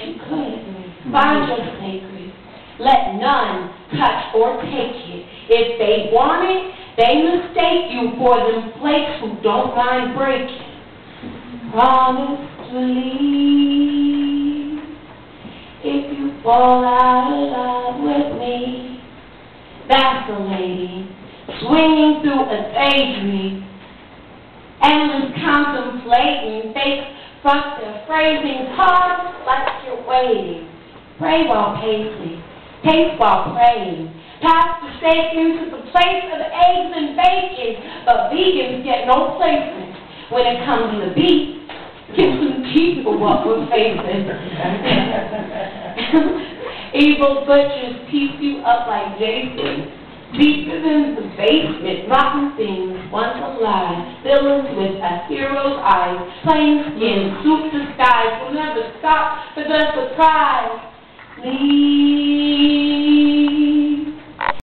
you could. Find your sacred. Let none touch or take it. If they want it, they mistake you for them flakes who don't mind breaking. Promise to leave if you fall out of love with me. Vacillating, swinging through a daydream, endless contemplating, fake front their phrasing, pause like you're waiting. Pray while pacing, pace while praying. Pass the steak into the place of eggs and bacon, but vegans get no placement when it comes to beef. Give some teeth for what we're facing. Evil butchers piece you up like Jason. Deeper than the basement, rotten things once alive. Villains with a hero's eyes. Plain skin, suit disguise will never stop for the surprise. Leave